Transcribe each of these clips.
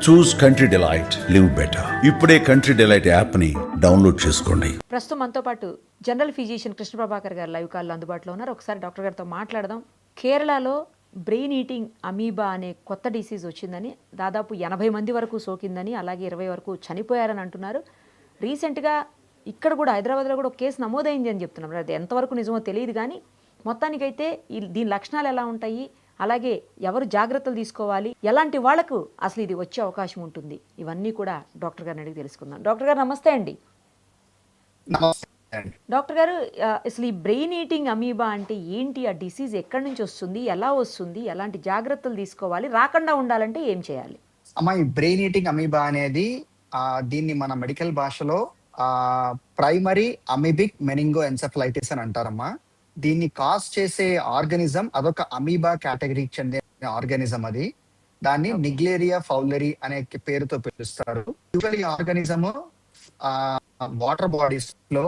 చూస్ country delight, live better. ఇప్పుడే country delight app ని download చేసుకోండి. ప్రస్తుతం మనతో పాటు జనరల్ ఫిజిషియన్ కృష్ణ ప్రభాకర్ గారు లైవ్ కాల్లో అందుబాటులో ఉన్నారు. ఒకసారి డాక్టర్ గారితో మాట్లాడదాం. కేరళలో బ్రెయిన్ ఈటింగ్ అమీబా అనే కొత్త డిసీజ్ వచ్చిందని, దాదాపు 80 మంది వరకు సోకిందని, అలాగే 20 వరకు చనిపోయారని అంటున్నారు. రీసెంట్గా ఇక్కడ కూడా హైదరాబాద్లో కూడా ఒక కేసు నమోదైంది అని చెప్తున్నారు. అది ఎంతవరకు నిజమో తెలియదు, కానీ మొత్తానికైతే దీని లక్షణాలు ఎలా ఉంటాయి, అలాగే ఎవరు జాగ్రత్తలు తీసుకోవాలి, ఎలాంటి వాళ్లకు అసలు ఇది వచ్చే అవకాశం ఉంటుంది, ఇవన్నీ కూడా డాక్టర్ గారిని అడిగి తెలుసుకుందాం. డాక్టర్ గారు నమస్తే అండి. డాక్టర్ గారు, అసలు ఈ బ్రెయిన్ ఈటింగ్ అమీబా అంటే ఏంటి, ఆ డిసీజ్ ఎక్కడి నుంచి వస్తుంది, ఎలా వస్తుంది, ఎలాంటి జాగ్రత్తలు తీసుకోవాలి, రాకుండా ఉండాలంటే ఏం చేయాలి? అమ్మా, ఈ బ్రెయిన్ ఈటింగ్ అమీబా అనేది దీన్ని మన మెడికల్ భాషలో ప్రైమరీ అమీబిక్ మెనింగో ఎన్సెఫలైటిస్ అని అంటారమ్మా. దీన్ని కాజ్ చేసే ఆర్గానిజం అదొక అమీబా కేటగిరీకి చెందిన ఆర్గానిజం. అది దాన్ని నిగ్లేరియా ఫౌలరీ అనే పేరుతో పిలుస్తారు. యూజువల్ ఈ ఆర్గానిజం వాటర్ బాడీస్ లో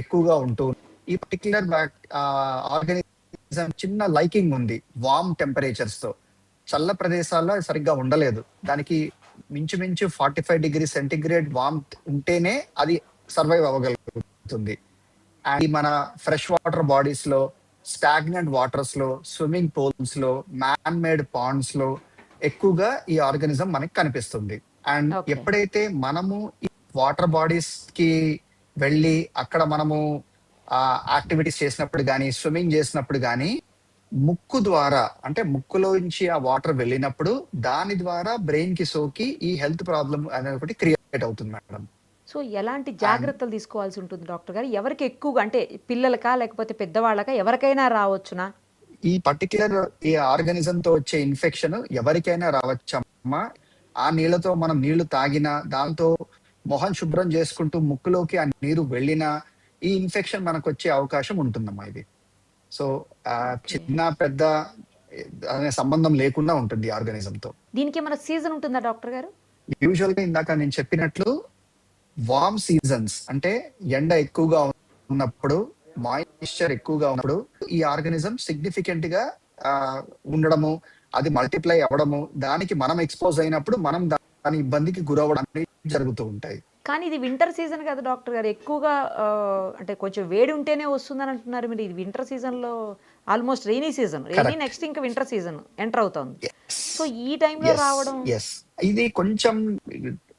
ఎక్కువగా ఉంటూ, ఈ పర్టిక్యులర్ ఆర్గానిజం చిన్న లైకింగ్ ఉంది వార్మ్ టెంపరేచర్స్ తో. చల్ల ప్రదేశాల్లో సరిగ్గా ఉండలేదు. దానికి మించుమించు 45 డిగ్రీ సెంటిగ్రేడ్ వార్మ్ ఉంటేనే అది సర్వైవ్ అవ్వగలుగుతుంది. అండ్ మన ఫ్రెష్ వాటర్ బాడీస్ లో, స్టాగ్నెంట్ వాటర్స్ లో, స్విమ్మింగ్ పూల్స్ లో, మ్యాన్ మేడ్ పాండ్స్ లో ఎక్కువగా ఈ ఆర్గానిజం మనకి కనిపిస్తుంది. అండ్ ఎప్పుడైతే మనము ఈ వాటర్ బాడీస్ కి వెళ్ళి అక్కడ మనము యాక్టివిటీస్ చేసినప్పుడు కానీ, స్విమ్మింగ్ చేసినప్పుడు కానీ, ముక్కు ద్వారా, అంటే ముక్కులోంచి ఆ వాటర్ వెళ్ళినప్పుడు దాని ద్వారా బ్రెయిన్ కి సోకి ఈ హెల్త్ ప్రాబ్లమ్ అనేది ఒకటి క్రియేట్ అవుతుంది మేడం. సో ఎలాంటి జాగ్రత్తలు తీసుకోవాల్సి ఉంటుంది డాక్టర్ గారు? ఎవరికి ఎక్కువగా, అంటే పిల్లలకా లేకపోతే పెద్దవాళ్ళకా, ఎవరికైనా రావచ్చునా? ఈ పర్టికులర్ ఈ ఆర్గానిజం తో వచ్చే ఇన్ఫెక్షన్ ఎవరికైనా రావచ్చమ్మా. ఆ నీళ్లతో మనం నీళ్లు తాగినా, దాంతో మొహం శుభ్రం చేసుకుంటూ ముక్కులోకి ఆ నీరు వెళ్ళినా ఈ ఇన్ఫెక్షన్ మనకు వచ్చే అవకాశం ఉంటుందమ్మా. ఇది సో చిన్న పెద్ద అనే సంబంధం లేకుండా ఉంటుంది ఆర్గానిజం తో. దీనికి మన సీజన్ ఉంటుందా డాక్టర్ గారు? యూజువల్ గా ఇందాక నేను చెప్పినట్లు వార్మ్ సీజన్స్, అంటే ఎండ ఎక్కువగా ఉన్నప్పుడు, మాయిశ్చర్ ఎక్కువగా ఉన్నప్పుడు ఈ ఆర్గానిజం సిగ్నిఫికెంట్ గా ఉండడము, అది మల్టిప్లై అవ్వడము, దానికి మనం ఎక్స్పోజ్ అయినప్పుడు మనం దాని ఇబ్బందికి గురవ్వడం జరుగుతూ ఉంటాయి. కానీ ఇది వింటర్ సీజన్ కదా డాక్టర్ గారు, ఎక్కువగా అంటే కొంచెం వేడి ఉంటేనే వస్తుందని అంటున్నారు మీరు. ఇది వింటర్ సీజన్ లో almost rainy season, rainy next ఇంకా వింటర్ సీజన్ ఎంటర్ అవుతుంది. సో ఈ టైంలో రావడం, ఇది కొంచెం,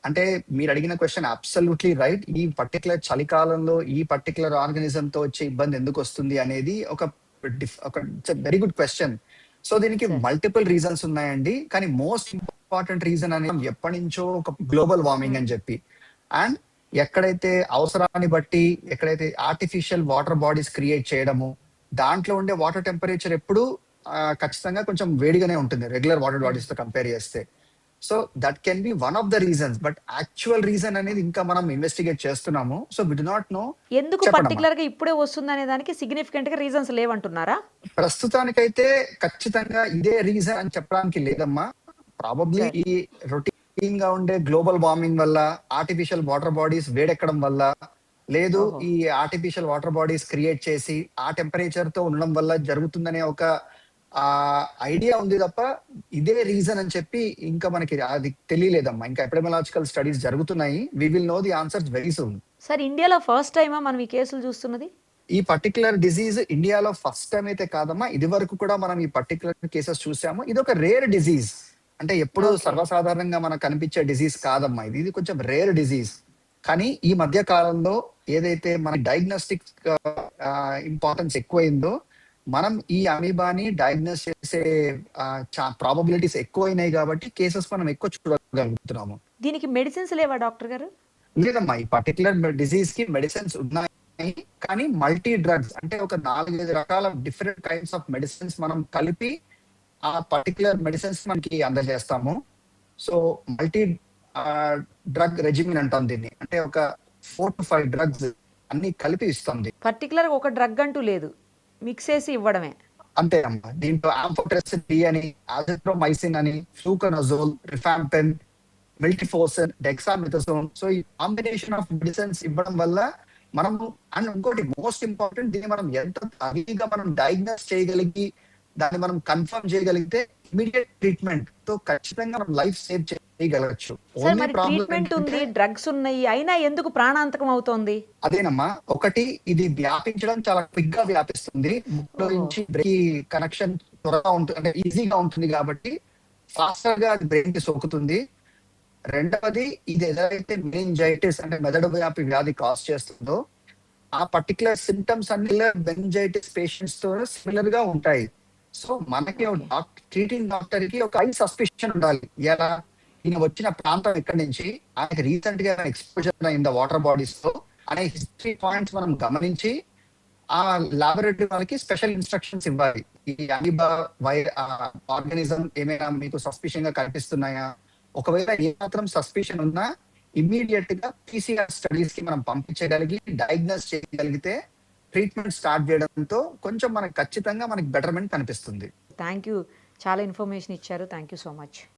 అంటే మీరు అడిగిన క్వశ్చన్ అబ్సల్యూట్లీ రైట్. ఈ పర్టికులర్ చలికాలంలో ఈ పర్టికులర్ ఆర్గానిజం తో వచ్చే ఇబ్బంది ఎందుకు వస్తుంది అనేది ఒక వెరీ గుడ్ క్వశ్చన్. సో దీనికి మల్టిపుల్ రీజన్స్ ఉన్నాయండి, కానీ మోస్ట్ ఇంపార్టెంట్ రీజన్ అనేది ఎప్పటి నుంచో ఒక గ్లోబల్ వార్మింగ్ అని చెప్పి, అండ్ ఎక్కడైతే అవసరాన్ని బట్టి ఎక్కడైతే ఆర్టిఫిషియల్ వాటర్ బాడీస్ క్రియేట్ చేయడము, దాంట్లో ఉండే వాటర్ టెంపరేచర్ ఎప్పుడు ఖచ్చితంగా కొంచెం వేడిగానే ఉంటుంది రెగ్యులర్ వాటర్ బాడీస్ తో కంపేర్ చేస్తే. So that can be one of the reasons, but actual reason అనేది ఇంకా మనం ఇన్వెస్టిగేట్ చేస్తున్నాము. So we do not know ఎందుకు పర్టికులర్ గా ఇప్పుడే వస్తుంది అనే దానికి సిగ్నిఫికెంట్ గా రీజన్స్ లేవంటున్నారా? ప్రస్తుతానికైతే ఖచ్చితంగా ఇదే రీజన్ అని చెప్పడానికి లేదమ్మా. ప్రాబబ్లీ ఈ రొటీన్ గా ఉండే గ్లోబల్ వార్మింగ్ వల్ల, ఆర్టిఫిషియల్ వాటర్ బాడీస్ వేడెక్కడం వల్ల, లేదు ఈ ఆర్టిఫిషియల్ వాటర్ బాడీస్ క్రియేట్ చేసి ఆ టెంపరేచర్ తో ఉండడం వల్ల జరుగుతుందనే ఒక ఐడియా ఉంది తప్ప ఇదే రీజన్ అని చెప్పి ఇంకా మనకి అది తెలియలేదమ్మా. ఇంకా ఎపిడెమియాలజికల్ స్టడీస్ జరుగుతున్నాయి. We will know the answers very soon. Sir, ఇండియాలో ఫస్ట్ టైమా మనం ఈ కేసులు చూస్తున్నది? ఈ పర్టికులర్ డిజీజ్ ఇండియాలో ఫస్ట్ టైం అయితే కాదమ్మా, ఇది వరకు కూడా మనం ఈ పర్టికులర్ కేసెస్ చూసాము. ఇది ఒక రేర్ డిజీజ్, అంటే ఎప్పుడు సర్వసాధారణంగా మనకు కనిపించే డిజీజ్ కాదమ్మా. ఇది కొంచెం రేర్ డిజీజ్. కానీ ఈ మధ్య కాలంలో ఏదైతే మన డయాగ్నోస్టిక్ ఇంపార్టెన్స్ ఎక్కువైందో, మనం ఈ అమీబాని డయాగ్నోస్ చేసే ప్రాబబిలిటీస్ ఎక్కువైనాయి కాబట్టి కేసెస్ మనం ఎక్కువ చూడగలుగుతున్నాము. దీనికి మెడిసిన్స్ లేవా డాక్టర్ గారు? లేదమ్మా, ఈ పర్టికులర్ డిజీజ్ కి మెడిసిన్స్ ఉన్నాయి, కానీ మల్టీ డ్రగ్స్, అంటే ఒక 4-5 రకాల డిఫరెంట్ కైండ్స్ ఆఫ్ మెడిసిన్స్ మనం కలిపి ఆ పర్టికులర్ మెడిసిన్స్ మనకి అందజేస్తాము. సో మల్టీ డ్రగ్ రెజిమిన్ అంటాం దీన్ని, అంటే ఒక 4 to 5 డ్రగ్స్ అన్ని కలిపి ఇస్తుంది. పర్టికులర్ ఒక డ్రగ్ అంటూ లేదు, మిక్స్ చేసి ఇవ్వడమే. అంతే అమ్మా. దీంట్లో ఆంఫోటెరసిన్ B అని, అజిథ్రోమైసిన్ అని, ఫ్లూకనజోల్, రిఫాంపెన్, మిల్టిఫోర్సిన్, డెక్సామెథసోన్, సో ఈ కాంబినేషన్ ఆఫ్ మెడిసిన్స్ ఇవ్వడం వల్ల మనము, అండ్ ఇంకోటి మోస్ట్ ఇంపార్టెంట్, దీన్ని మనం ఎంత అవిగా మనం డయాగ్నోస్ చేయగలిగి దాన్ని మనం కన్ఫర్మ్ చేయగలిగితే ఇమీడియట్ ట్రీట్మెంట్ తో ఖచ్చితంగా మనం లైఫ్ సేవ్ చేయగలగచ్చు. సార్ ఓన్లీ మరి ప్రాబ్లం ట్రీట్మెంట్ ఉంది, డ్రగ్స్ ఉన్నాయి, అయినా ఎందుకు ప్రాణాంతకం అవుతోంది? అదేనమ్మా, ఒకటి ఇది వ్యాపించడం చాలా క్విక్ గా వ్యాపిస్తుంది. ముక్కులో నుంచి బ్రెయిన్ కనెక్షన్ త్వరగా ఉంటుంది, అంటే ఈజీగా ఉంటుంది కాబట్టి ఫాస్టర్ గా అది బ్రెయిన్ కి సోకుతుంది. రెండవది, ఇది ఏదైతే మెనింజైటిస్ అంటే మెదడు వ్యాపి వ్యాధి కాజ్ చేస్తుందో ఆ పర్టికులర్ సిమ్టమ్స్ అన్ని మెనింజైటిస్ పేషెంట్స్ తో సిమిలర్ గా ఉంటాయి. సో మనకి ట్రీటింగ్ డాక్టర్ కి ఒక హై సస్పిషన్ ఉండాలి. ఎలా ఈయన వచ్చిన ప్రాంతం ఎక్కడి నుంచి, ఆయనకి రీసెంట్ గా ఎక్స్పోజర్ అయిందా వాటర్ బాడీస్ తో అనే హిస్టరీ పాయింట్స్ మనం గమనించి ఆ లాబొరేటరీ వాళ్ళకి స్పెషల్ ఇన్స్ట్రక్షన్స్ ఇవ్వాలి. ఈ అమీబా ఆర్గానిజం ఏమైనా మీకు సస్పిషన్ గా కనిపిస్తున్నాయా, ఒకవేళ ఏ మాత్రం సస్పిషన్ ఉన్నా ఇమ్మీడియట్ గా PCR స్టడీస్ కి మనం పంపించగలిగి డయాగ్నోస్ చేయగలిగితే ట్రీట్మెంట్ స్టార్ట్ చేయడంతో కొంచెం మనకి ఖచ్చితంగా మనకి బెటర్మెంట్ కనిపిస్తుంది. థ్యాంక్ యూ, చాలా ఇన్ఫర్మేషన్ ఇచ్చారు. Thank you so much.